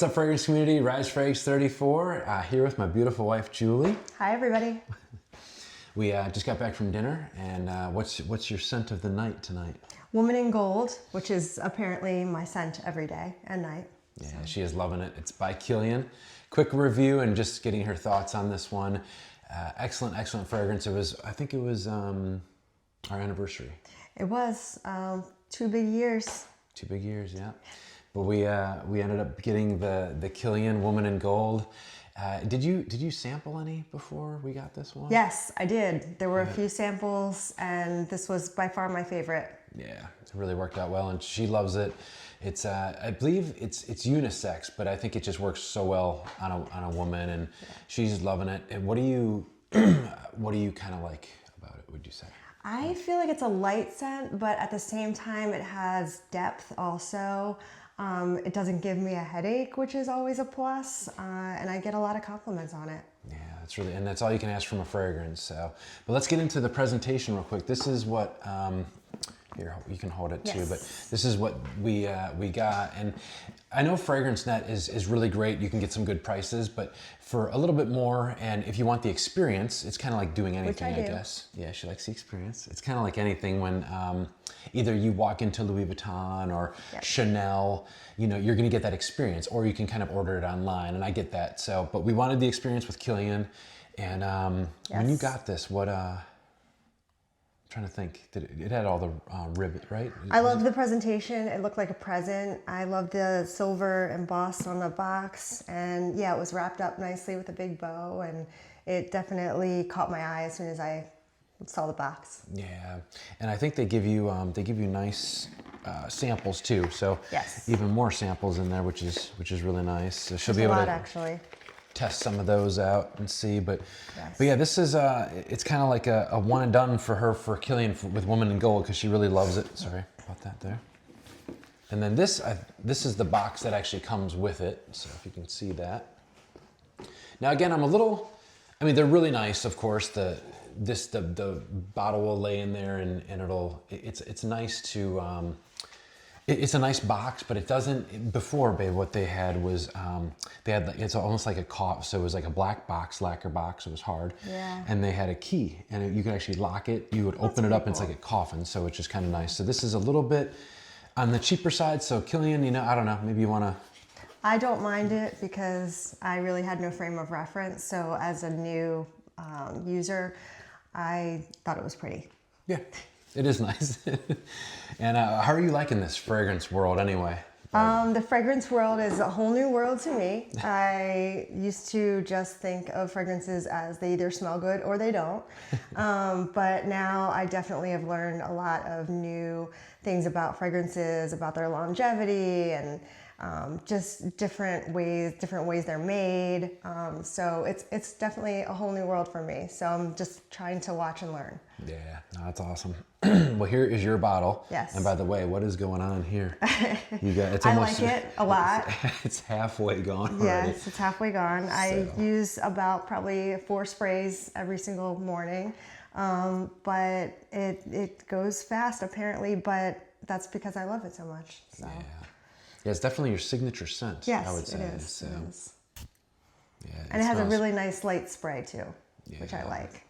up, fragrance community? Rise Frags 34 here with my beautiful wife, Julie. Hi, everybody. We just got back from dinner, and what's your scent of the night tonight? Woman in Gold, which is apparently my scent every day and night. Yeah, she is loving it. It's by Kilian. Quick review and just getting her thoughts on this one. Excellent, excellent fragrance. I think it was our anniversary. It was 2 big years. 2 big years, yeah. But we ended up getting the Kilian Woman in Gold. Did you sample any before we got this one? Yes, I did. There were a few samples, and this was by far my favorite. Yeah, it really worked out well, and she loves it. It's I believe it's unisex, but I think it just works so well on a woman, and she's loving it. And what do you kind of like about it, would you say? I feel like it's a light scent, but at the same time, it has depth also. It doesn't give me a headache, which is always a plus, and I get a lot of compliments on it. Yeah, that's all you can ask from a fragrance. So, but let's get into the presentation real quick. This is what here, you can hold it too, but this is what we got. And I know FragranceNet is really great. You can get some good prices, but for a little bit more, and if you want the experience, it's kind of like doing anything, I guess. Yeah, she likes the experience. It's kind of like anything when either you walk into Louis Vuitton or Chanel, you know, you're gonna get that experience, or you can kind of order it online, and I get that. So, but we wanted the experience with Kilian, and when you got this, what trying to think. It had all the ribbon, right? I love the presentation. It looked like a present. I love the silver embossed on the box, and yeah, it was wrapped up nicely with a big bow, and it definitely caught my eye as soon as I saw the box. Yeah, and I think they give you nice samples too. So even more samples in there, which is really nice. So she'll be able to actually test some of those out and see, but yeah, this is it's kind of like a one and done for her, for Kilian, with Woman in Gold, because she really loves it. Sorry about that there. And then this is the box that actually comes with it, so if you can see that. Now again, I mean, they're really nice, of course. The bottle will lay in there, and it's nice to it's a nice box, but it doesn't. Before, babe, what they had was it's almost like a cough. So it was like a black box, lacquer box. It was hard. Yeah. And they had a key, and you could actually lock it. You would open it up, and it's like a coffin. So it's just kind of nice. So this is a little bit on the cheaper side. So Kilian, you know, I don't know. Maybe you want to. I don't mind it because I really had no frame of reference. So as a new user, I thought it was pretty. Yeah. It is nice. And how are you liking this fragrance world anyway? The fragrance world is a whole new world to me. I used to just think of fragrances as they either smell good or they don't. But now I definitely have learned a lot of new things about fragrances, about their longevity, and just different ways they're made. So it's definitely a whole new world for me. So I'm just trying to watch and learn. Yeah, no, that's awesome. Well, here is your bottle. Yes. And by the way, what is going on here? You got, it's almost, I like it a lot. It's halfway gone already. Yes, it's halfway gone. So. I use about probably 4 sprays every single morning. But it goes fast apparently, but that's because I love it so much. So. Yeah, it's definitely your signature scent. Yes, I would say. It is. Yeah, and it has a really nice light spray too, which I like.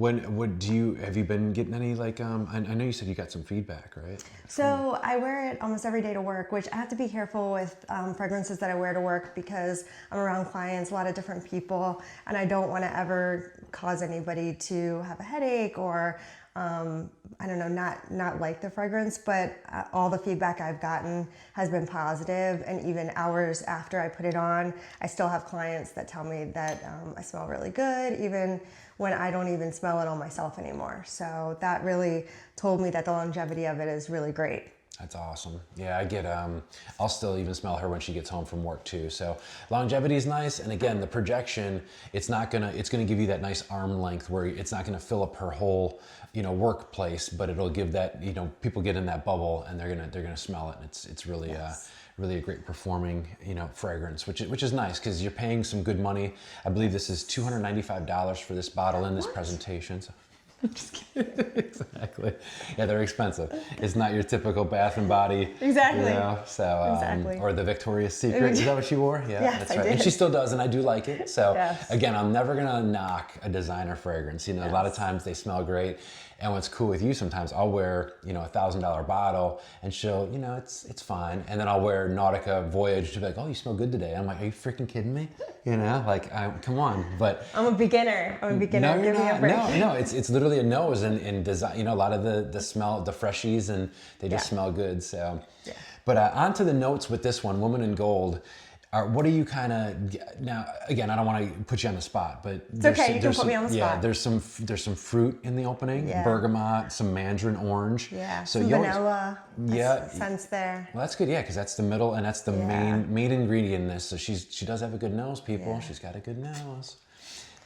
Have you been getting any, like, I know you said you got some feedback, right? So I wear it almost every day to work, which I have to be careful with fragrances that I wear to work because I'm around clients, a lot of different people, and I don't want to ever cause anybody to have a headache or I don't know, not like the fragrance, but all the feedback I've gotten has been positive, and even hours after I put it on, I still have clients that tell me that I smell really good, even when I don't even smell it on myself anymore. So that really told me that the longevity of it is really great. That's awesome. Yeah, I get, I'll still even smell her when she gets home from work too. So longevity is nice. And again, the projection, it's gonna give you that nice arm length where it's not gonna fill up her whole, you know, workplace, but it'll give that, you know, people get in that bubble and they're gonna smell it. And it's really, really a great performing, you know, fragrance, which is nice because you're paying some good money. I believe this is $295 for this bottle in this presentation. So. Just kidding. Exactly. Yeah, they're expensive. It's not your typical Bath and Body. Exactly. You know, so, exactly. Or the Victoria's Secret. Is that what she wore? Yeah, yes, that's I right. did. And she still does, and I do like it. So yes. again, I'm never gonna knock a designer fragrance. You know, yes. a lot of times they smell great. And what's cool with you, sometimes I'll wear, you know, $1,000 bottle, and she'll, you know, it's fine. And then I'll wear Nautica Voyage to be like, oh, you smell good today. I'm like, are you freaking kidding me? You know, like, come on. But I'm a beginner. No, you're not. No, it's literally a nose in design. You know, a lot of the smell, the freshies, and they just smell good. So, but on to the notes with this one, Woman in Gold. What are you kind of now? Again, I don't want to put you on the spot, but it's okay. You can put me on the spot. Yeah, there's some fruit in the opening, bergamot, some mandarin orange. Yeah, so some vanilla. Scents there. Well, that's good. Yeah, because that's the middle and that's the main ingredient in this. So she does have a good nose, people. Yeah. She's got a good nose.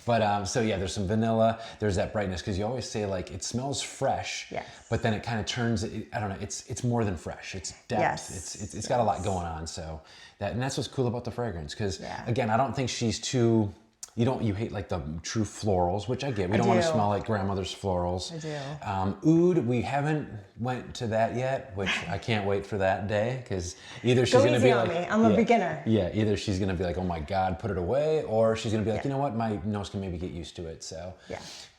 But so yeah, there's some vanilla. There's that brightness because you always say like it smells fresh, but then it kind of turns. I don't know. It's more than fresh. It's depth. Yes. It's got a lot going on. So that's what's cool about the fragrance. Because again, I don't think she's too. You hate like the true florals, which I get. We don't want to smell like grandmother's florals. I do. Oud, we haven't went to that yet, which I can't wait for that day because either she's going to be like, me. I'm a beginner. Yeah, either she's going to be like, oh my God, put it away, or she's going to be like, you know what, my nose can maybe get used to it. So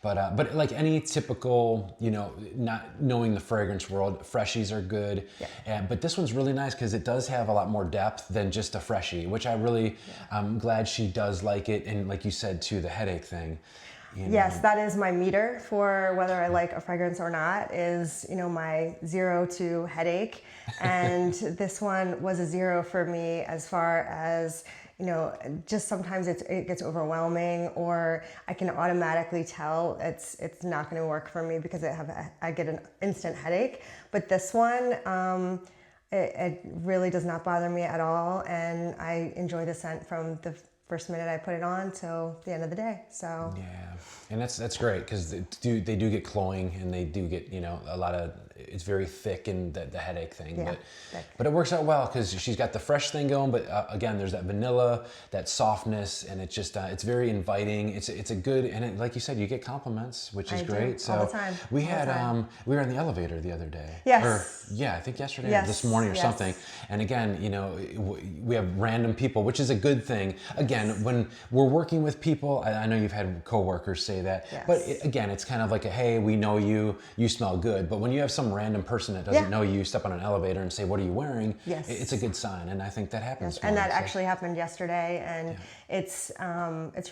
but like any typical, you know, not knowing the fragrance world, freshies are good. But this one's really nice because it does have a lot more depth than just a freshie, which I really, I'm glad she does like it. And like you said too, the headache thing. You know. Yes, that is my meter for whether I like a fragrance or not is, you know, my 0 to headache. And this one was a 0 for me as far as, you know, just sometimes it gets overwhelming, or I can automatically tell it's not going to work for me because I get an instant headache. But this one, it really does not bother me at all, and I enjoy the scent from the first minute I put it on till the end of the day. So and that's great because they do get cloying, and they do get, you know, a lot of, it's very thick and the headache thing, but it works out well because she's got the fresh thing going, but again, there's that vanilla, that softness, and it's just it's very inviting. It's a good, and like you said, you get compliments, which is great. So all the time. We were in the elevator the other day. I think yesterday or this morning or something. And again, you know, we have random people, which is a good thing. Again, when we're working with people, I know you've had coworkers say that, but again, it's kind of like hey, we know you smell good. But when you have some random person that doesn't know you step on an elevator and say, what are you wearing? It's a good sign. And I think that happens. And that actually happened yesterday. And it's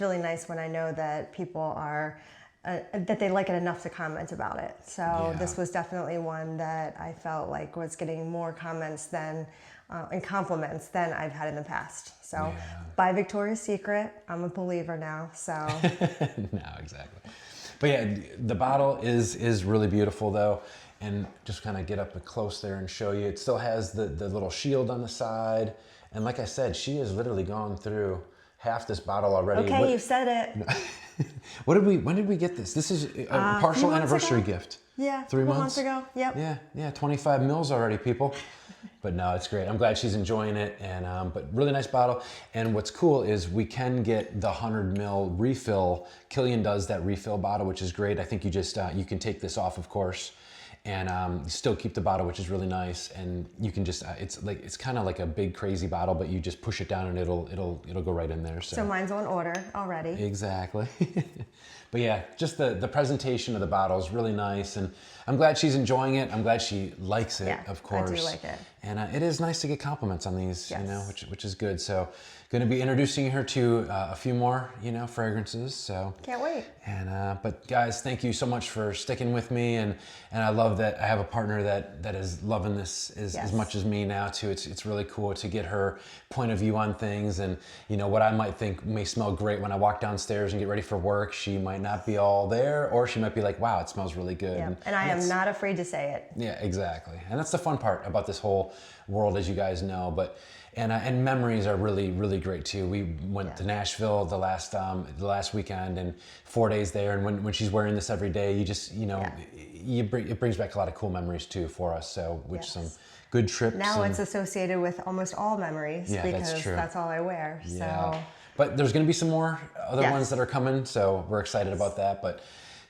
really nice when I know that people are, that they like it enough to comment about it. So this was definitely one that I felt like was getting more comments than and compliments than I've had in the past. So by Victoria's Secret, I'm a believer now. So no, exactly. But yeah, the bottle is really beautiful though. And just kind of get up close there and show you. It still has the little shield on the side. And like I said, she has literally gone through half this bottle already. Okay, you said it. When did we get this? This is a partial anniversary gift. Yeah, 3 months ago. Yep. Yeah, 25 mils already, people. But no, it's great. I'm glad she's enjoying it, and but really nice bottle. And what's cool is we can get the 100 ml refill. Kilian does that refill bottle, which is great. I think you just you can take this off, of course, and you still keep the bottle, which is really nice. And you can just it's kind of like a big crazy bottle, but you just push it down and it'll go right in there. So mine's on order already. Exactly. But yeah, just the presentation of the bottle is really nice, and I'm glad she's enjoying it. I'm glad she likes it, of course. I do like it. And it is nice to get compliments on these, you know, which is good. So going to be introducing her to a few more, you know, fragrances. So can't wait. And but guys, thank you so much for sticking with me, and I love that I have a partner that is loving this as much as me now too. It's really cool to get her point of view on things, and you know what I might think may smell great when I walk downstairs and get ready for work. She might not be all there, or she might be like, wow, it smells really good. Yeah. And I am not afraid to say it. Yeah, exactly. And that's the fun part about this whole world, as you guys know. But and memories are really, really great too. We went to Nashville the last weekend, and 4 days there. And when she's wearing this every day, you just, you know, it brings back a lot of cool memories too for us. So some good trips. Now it's associated with almost all memories because that's all I wear. Yeah. So. But there's going to be some more other ones that are coming, so we're excited about that. But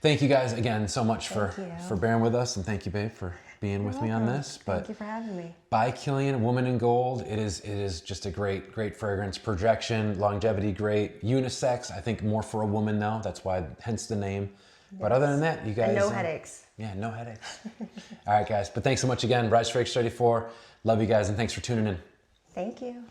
thank you guys again so much for bearing with us, and thank you, babe, for being with me on this. But thank you for having me. By Kilian, Woman in Gold. It is just a great fragrance. Projection, longevity, great. Unisex, I think more for a woman though. That's why, hence the name. Yes. But other than that, you guys. And no headaches. Yeah, no headaches. All right, guys. But thanks so much again. Rise Fragrance 34. Love you guys, and thanks for tuning in. Thank you.